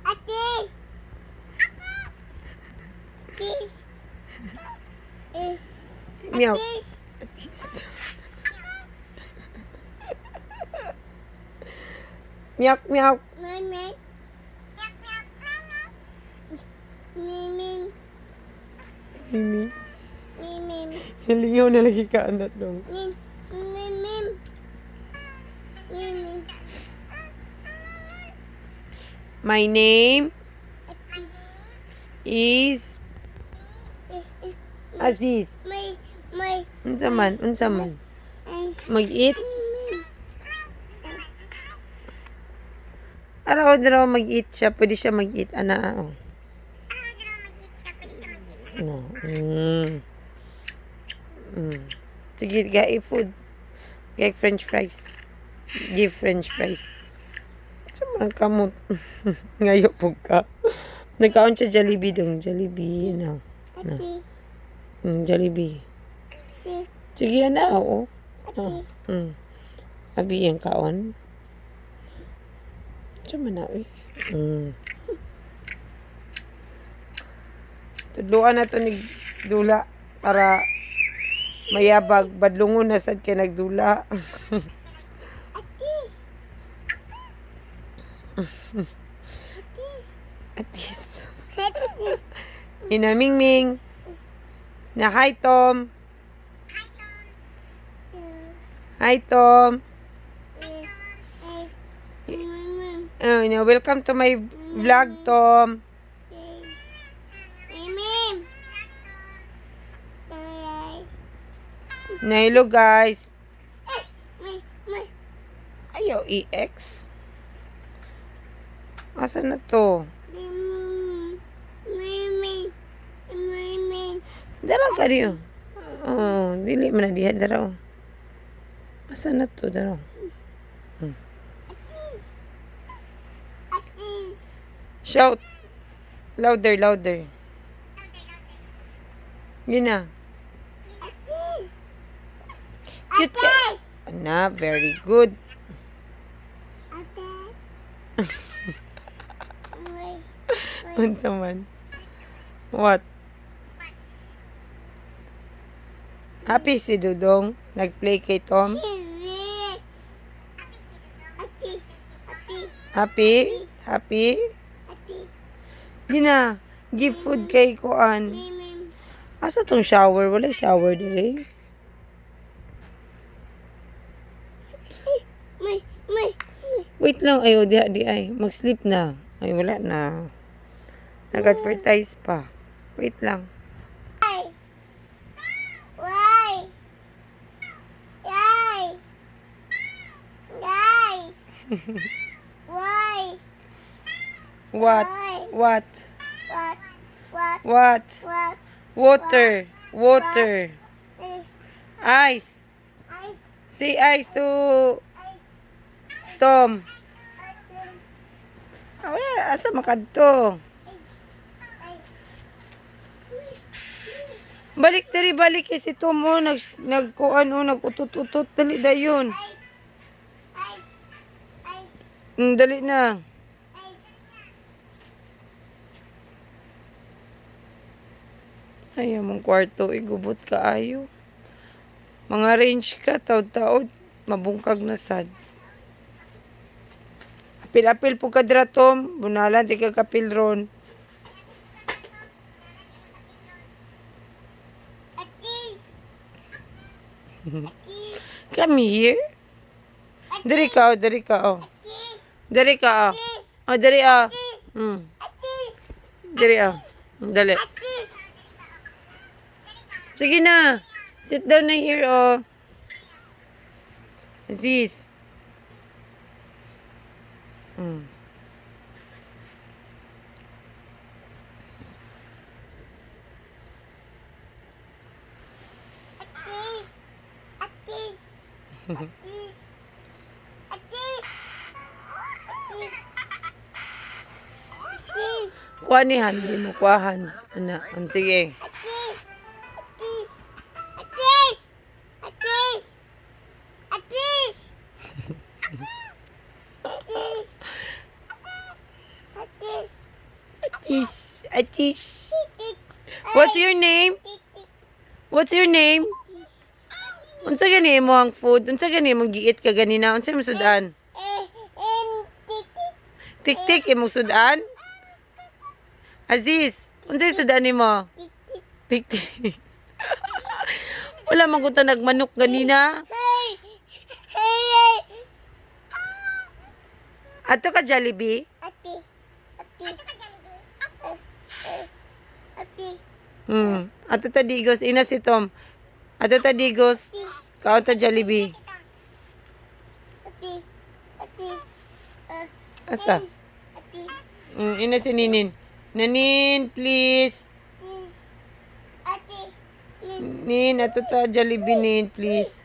Atis. Atis. Meow. Atis. Meow, meow. Mimi. Mimi. Mimi. Mimi. Silingaw na lagi ka anak dong. Mimi. Mimi. My name Atis. is Aziz. May. Unsa man? Unsa man? Ay. Mag-eat? Araw-araw mag-eat siya. Pwede siya mag-eat. Ana. Oh. No. Sige, gai food. Gai french fries. Give french fries. Sa mga kamot. Ngayo po ka. Nagkaon siya Jollibee dong. Jollibee. Ano? Atis. Jollibee. Atis. Sige, ana. Oo. Atis. Abi yung kaon. Sa man na eh. Tudluan na to ni Dula para mayabag. Badlungon na sad kay nagdula. Atis. Atis. Atis. Inamingming. Na hi Tom. Hi Tom. Welcome to my vlog Tom. Na hello guys. Ayaw EX. Asa na to? Dara ka rin. Oh, dili man na diha dara. Asa na to dara? Shout. Louder, louder. Yun na. Cute ka. Na, very good. Unsa man? What? Happy si Dudong. Nag-play kay Tom. Happy? Happy? Di na. Give food kay Kuan. Asa tong shower? Wala shower dire. Wait lang. Ayo, di ay. Mag-sleep na. Ay, wala na. Nag-advertise pa. Wait lang. What? What? What? Water. Water. Ice. Say ice to Tom. Asa makadto? Balik diri, balik si Tom mo. Nagkuan o, nag-utot-utot. Dali dayon. Dali na. Ay, mong kwarto, igubot ka ayo. Mga range ka, taod-taod, mabungkag na sad. Apil-apil po ka dira, Tom. Bunalan, di ka kapil ron. Come here. Dari ka, oh, dari ka, oh. Dari ka, oh. Oh, dari, oh. Dari, oh. Dali. Sige na. Sit down na here, oh. Aziz. Kuanihan, di mo kuahan. Ana, sige. Atis. Atis. Atis. What's your name? What's your name? Unsa gani mo ang food? Unsa gani mo giit ka ganina? Unsa mo sudan? Tik-tik imong sudan? Aziz, unsa sudan nimo? Tik-tik. Wala man ko ta nagmanok ganina. Ato ka Jollibee? Ato ta Digos, ina si Tom. Ato ta Digos, kao ta Jollibee. Asa? Ina si Ninin. Nanin, please. Nin, ato ta Jollibee, Nin, please.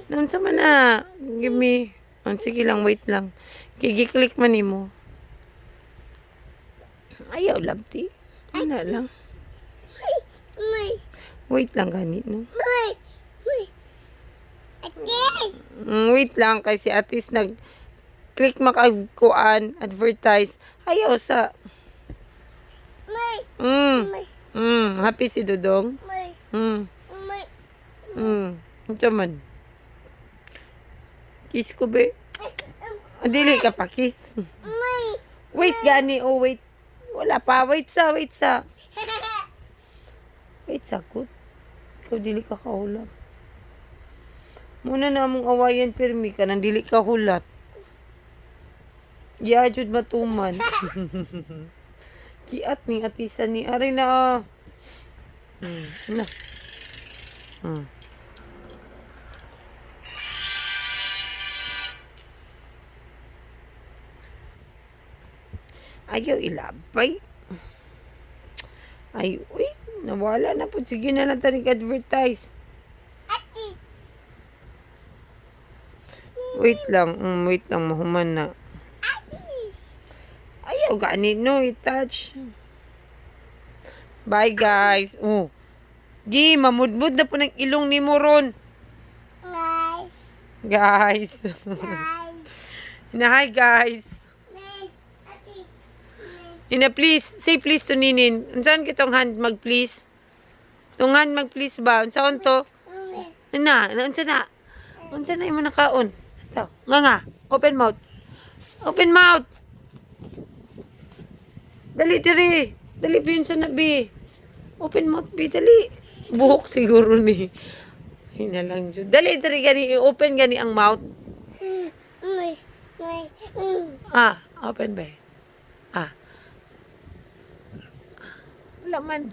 Nansa man na. Give me. Sige lang, wait lang. Kigi-click man mo. Ayaw, labti. Ina lang. Wait lang ganit, no? Wait lang, kasi Atis nag-click makagkuan, advertise. Ayaw sa... happy si Dodong? Ito man. Kiss ko, be. Dili ka pa, kiss. Wait, gani. Oh, wait. Wala pa. Wait sa. Wait sa, kot. Ikaw, dili ka kahulat. Muna na mong awayan, permi ka. Nang dili ka hulat. Yajud matuman. Kiat ni atisan ni. Aray na. Na. Ayaw ilabay. Ay, uy, nawala na po. Sige na lang tanig advertise. Wait lang, mahuman na. Ayaw gani, no, i-touch. Bye, guys. Oh. Gi, mamudmud na po ng ilong ni Moron. Guys. Hi, guys. Ina, please. Say please to Ninin. Unsan kitong hand mag-please? Tong hand mag-please ba? Unsaon to? Unsa na? Unsa na imo nakaon? Ito. Nga. Open mouth. Open mouth. Dali, dali. Dali, piyon sa nabi. Open mouth, bi. Dali. Buhok siguro ni. Ay na lang, Jud. Dali, dali. Gani, open gani ang mouth. Open ba? Wala man.